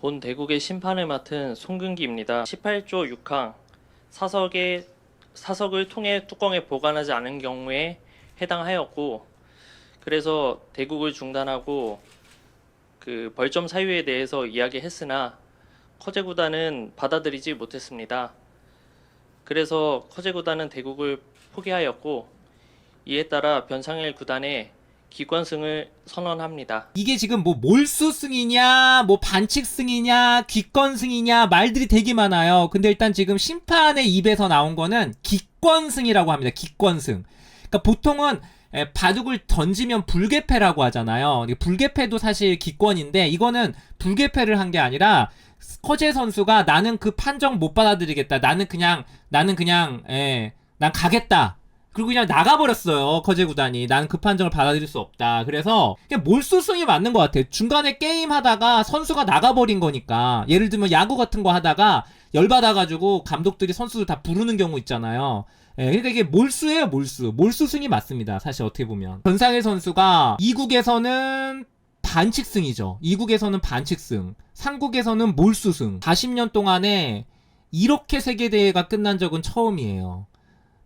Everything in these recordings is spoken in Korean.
본 대국의 심판을 맡은 송근기입니다. 18조 6항 사석을 통해 뚜껑에 보관하지 않은 경우에 해당하였고, 그래서 대국을 중단하고 그 벌점 사유에 대해서 이야기했으나 커제 구단은 받아들이지 못했습니다. 그래서 커제 구단은 대국을 포기하였고, 이에 따라 변상일 구단에 기권승을 선언합니다. 이게 지금 뭐 몰수승이냐 뭐 반칙승이냐 기권승이냐 말들이 되게 많아요. 근데 일단 지금 심판의 입에서 나온 거는 기권승이라고 합니다. 기권승. 그러니까 보통은 바둑을 던지면 불개패라고 하잖아요. 불개패도 사실 기권인데 이거는 불개패를 한 게 아니라 커제 선수가 나는 그 판정 못 받아들이겠다. 나는 그냥 난 가겠다. 그리고 그냥 나가버렸어요. 커제 구단이. 나는 그 판정을 받아들일 수 없다. 그래서 그냥 몰수승이 맞는 것 같아요. 중간에 게임 하다가 선수가 나가버린 거니까. 예를 들면 야구 같은 거 하다가 열받아가지고 감독들이 선수들 다 부르는 경우 있잖아요. 그러니까 이게 몰수예요. 몰수승이 맞습니다. 사실 어떻게 보면. 변상일 선수가 2국에서는 반칙승이죠. 2국에서는 반칙승, 3국에서는 몰수승. 40년 동안에 이렇게 세계대회가 끝난 적은 처음이에요.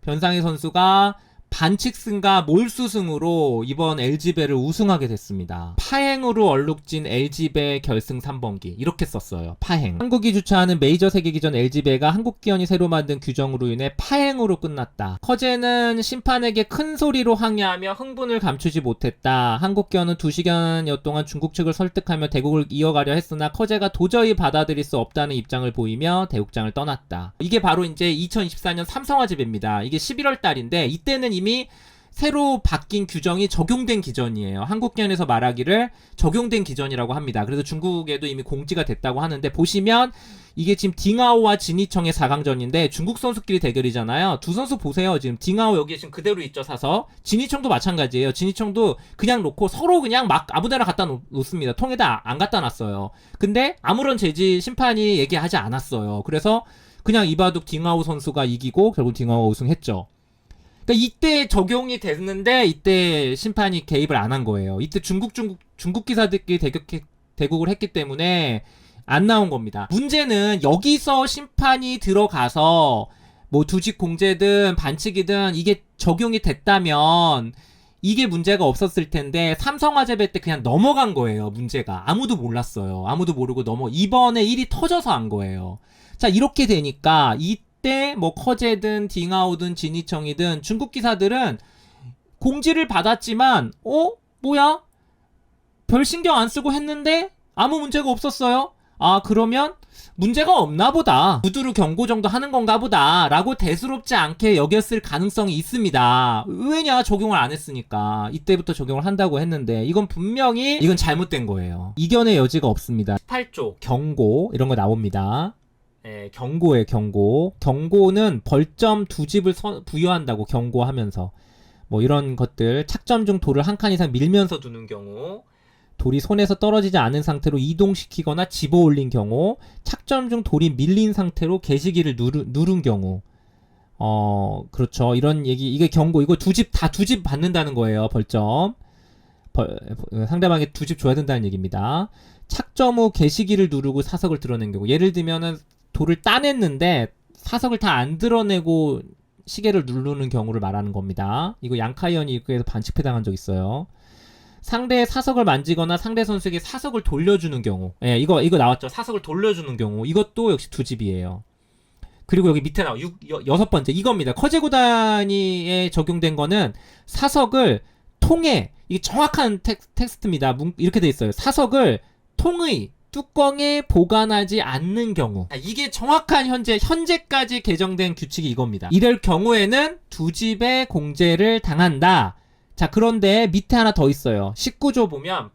변상일 선수가 반칙승과 몰수승으로 이번 LG배를 우승하게 됐습니다. 파행으로 얼룩진 LG배 결승 3번기 이렇게 썼어요. 파행. 한국이 주최하는 메이저 세계기전 LG배가 한국기원이 새로 만든 규정으로 인해 파행으로 끝났다. 커제는 심판에게 큰 소리로 항의하며 흥분을 감추지 못했다. 한국기원은 2시간여 동안 중국 측을 설득하며 대국을 이어가려 했으나 커제가 도저히 받아들일 수 없다는 입장을 보이며 대국장을 떠났다. 이게 바로 이제 2024년 삼성화재배입니다. 이게 11월 달인데 이때는 이미 새로 바뀐 규정이 적용된 기전이에요. 한국기원에서 말하기를 적용된 기전이라고 합니다. 그래서 중국에도 이미 공지가 됐다고 하는데 보시면 이게 지금 딩하오와 진이청의 4강전인데 중국 선수끼리 대결이잖아요. 두 선수 보세요. 지금 딩하오 여기 지금 그대로 있죠. 사서. 진이청도 마찬가지예요. 진이청도 그냥 놓고 서로 그냥 막 아무데나 갖다 놓습니다. 통에다 안 갖다 놨어요. 근데 아무런 제지 심판이 얘기하지 않았어요. 그래서 그냥 이바둑 딩하오 선수가 이기고 결국 딩하오가 우승했죠. 그러니까 이때 적용이 됐는데 이때 심판이 개입을 안 한 거예요. 이때 중국 기사들끼리 대국을 했기 때문에 안 나온 겁니다. 문제는 여기서 심판이 들어가서 뭐 두직 공제든 반칙이든 이게 적용이 됐다면 이게 문제가 없었을 텐데 삼성화재배 때 그냥 넘어간 거예요. 문제가 아무도 몰랐어요. 아무도 모르고 이번에 일이 터져서 한 거예요. 자, 이렇게 되니까 이때 뭐 커제든 딩하오든 진이청이든 중국 기사들은 공지를 받았지만 뭐야? 별 신경 안 쓰고 했는데 아무 문제가 없었어요? 아, 그러면 문제가 없나 보다. 두두루 경고 정도 하는 건가 보다 라고 대수롭지 않게 여겼을 가능성이 있습니다. 왜냐? 적용을 안 했으니까. 이때부터 적용을 한다고 했는데 이건 분명히 이건 잘못된 거예요. 이견의 여지가 없습니다. 18조 경고 이런 거 나옵니다. 경고예요. 경고는 벌점 2집을 부여한다고 경고하면서 뭐 이런 것들. 착점 중 돌을 한 칸 이상 밀면서 두는 경우, 돌이 손에서 떨어지지 않은 상태로 이동시키거나 집어 올린 경우, 착점 중 돌이 밀린 상태로 게시기를 누른 경우. 그렇죠. 이런 얘기. 이게 경고. 이거 두 집 받는다는 거예요. 벌점. 상대방에 2집 줘야 된다는 얘기입니다. 착점 후 게시기를 누르고 사석을 드러낸 경우. 예를 들면은 돌을 따냈는데 사석을 다 안 드러내고 시계를 누르는 경우를 말하는 겁니다. 이거 양카이언이 이거에서 반칙패당한 적 있어요. 상대의 사석을 만지거나 상대 선수에게 사석을 돌려주는 경우. 이거 나왔죠. 사석을 돌려주는 경우. 이것도 역시 2집이에요. 그리고 여기 밑에 나와 6번째 이겁니다. 커제 구단에 적용된 거는 사석을 통에, 이게 정확한 텍스트입니다. 이렇게 돼 있어요. 사석을 통의 뚜껑에 보관하지 않는 경우. 이게 정확한 현재까지 개정된 규칙이 이겁니다. 이럴 경우에는 2집의 공제를 당한다. 자, 그런데 밑에 하나 더 있어요. 19조 보면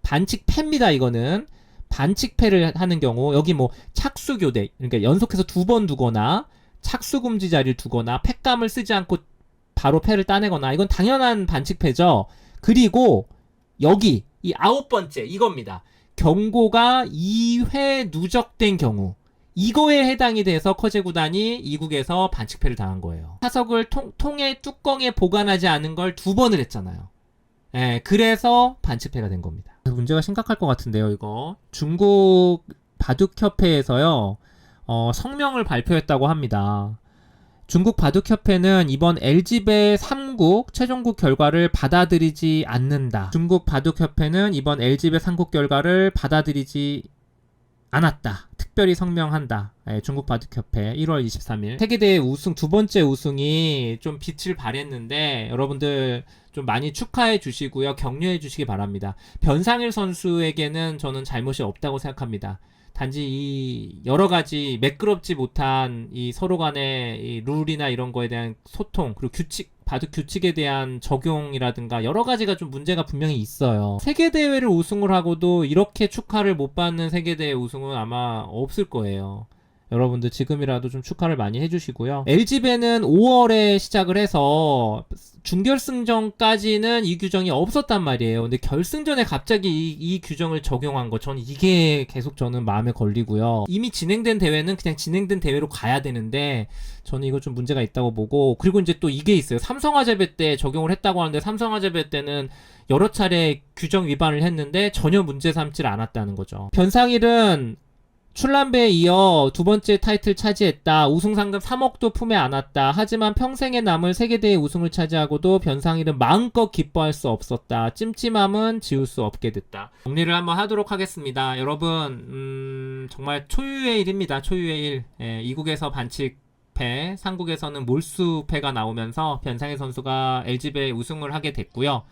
반칙패입니다. 이거는 반칙패를 하는 경우, 여기 뭐 착수교대, 그러니까 연속해서 2번 두거나 착수금지 자리를 두거나 패감을 쓰지 않고 바로 패를 따내거나, 이건 당연한 반칙패죠. 그리고 여기 이 9번째 이겁니다. 경고가 2회 누적된 경우, 이거에 해당이 돼서 커제 구단이 2국에서 반칙패를 당한 거예요. 사석을 통에 뚜껑에 보관하지 않은 걸 2번을 했잖아요. 예, 그래서 반칙패가 된 겁니다. 문제가 심각할 것 같은데요, 이거. 중국 바둑협회에서요, 성명을 발표했다고 합니다. 중국 바둑협회는 이번 LG배 3국 최종국 결과를 받아들이지 않는다. 중국 바둑협회는 이번 LG배 3국 결과를 받아들이지 않았다. 특별히 성명한다. 예, 중국 바둑협회 1월 23일 세계대회 우승 두 번째 우승이 좀 빛을 발했는데 여러분들 좀 많이 축하해 주시고요. 격려해 주시기 바랍니다. 변상일 선수에게는 저는 잘못이 없다고 생각합니다. 단지 이 여러 가지 매끄럽지 못한 이 서로 간의 이 룰이나 이런 거에 대한 소통, 그리고 규칙, 바둑 규칙에 대한 적용이라든가 여러 가지가 좀 문제가 분명히 있어요. 세계대회를 우승을 하고도 이렇게 축하를 못 받는 세계대회 우승은 아마 없을 거예요. 여러분들 지금이라도 좀 축하를 많이 해주시고요. LG배는 5월에 시작을 해서 준결승전까지는 이 규정이 없었단 말이에요. 근데 결승전에 갑자기 이 규정을 적용한 거, 저는 이게 계속 저는 마음에 걸리고요. 이미 진행된 대회는 그냥 진행된 대회로 가야 되는데 저는 이거 좀 문제가 있다고 보고, 그리고 이제 또 이게 있어요. 삼성화재배 때 적용을 했다고 하는데 삼성화재배 때는 여러 차례 규정 위반을 했는데 전혀 문제 삼지 않았다는 거죠. 변상일은 출란배에 이어 두 번째 타이틀 차지했다. 우승 상금 3억도 품에 안았다. 하지만 평생에 남을 세계대회 우승을 차지하고도 변상일은 마음껏 기뻐할 수 없었다. 찜찜함은 지울 수 없게 됐다. 정리를 한번 하도록 하겠습니다. 여러분, 정말 초유의 일입니다. 초유의 일. 예, 이국에서 반칙패, 상국에서는 몰수패가 나오면서 변상일 선수가 LG배 우승을 하게 됐고요.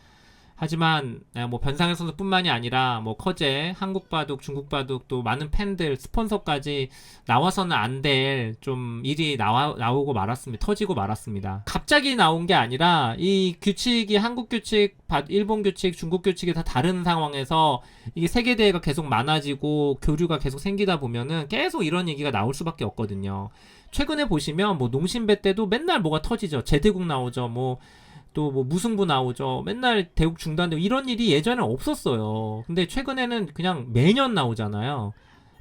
하지만 뭐 변상일 선수뿐만이 아니라 뭐 커제, 한국바둑, 중국바둑 또 많은 팬들, 스폰서까지 나와서는 안 될 좀 일이 나오고 말았습니다. 터지고 말았습니다. 갑자기 나온 게 아니라 이 규칙이 한국 규칙, 일본 규칙, 중국 규칙이 다 다른 상황에서 이게 세계대회가 계속 많아지고 교류가 계속 생기다 보면은 계속 이런 얘기가 나올 수밖에 없거든요. 최근에 보시면 뭐 농심배 때도 맨날 뭐가 터지죠. 제대국 나오죠. 또 뭐 무승부 나오죠. 맨날 대국 중단되고 이런 일이 예전에 없었어요. 근데 최근에는 그냥 매년 나오잖아요.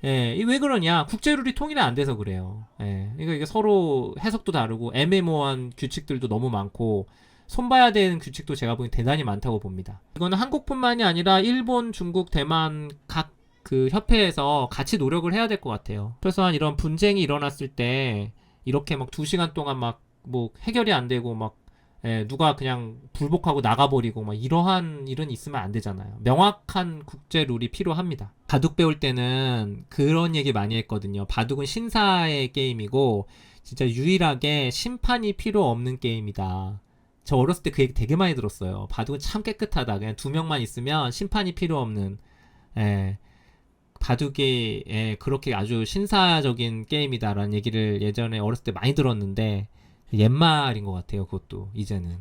예, 왜 그러냐? 국제룰이 통일이 안 돼서 그래요. 예, 이게 서로 해석도 다르고 애매모호한 규칙들도 너무 많고 손봐야 되는 규칙도 제가 보기엔 대단히 많다고 봅니다. 이거는 한국뿐만이 아니라 일본, 중국, 대만 각 그 협회에서 같이 노력을 해야 될 것 같아요. 최소한 이런 분쟁이 일어났을 때 이렇게 막 2시간 동안 막 뭐 해결이 안 되고 막 누가 그냥 불복하고 나가버리고 막 이러한 일은 있으면 안 되잖아요. 명확한 국제 룰이 필요합니다. 바둑 배울 때는 그런 얘기 많이 했거든요. 바둑은 신사의 게임이고 진짜 유일하게 심판이 필요 없는 게임이다. 저 어렸을 때 그 얘기 되게 많이 들었어요. 바둑은 참 깨끗하다. 그냥 2명만 있으면 심판이 필요 없는, 바둑이 그렇게 아주 신사적인 게임이다라는 얘기를 예전에 어렸을 때 많이 들었는데 옛말인 것 같아요. 그것도 이제는.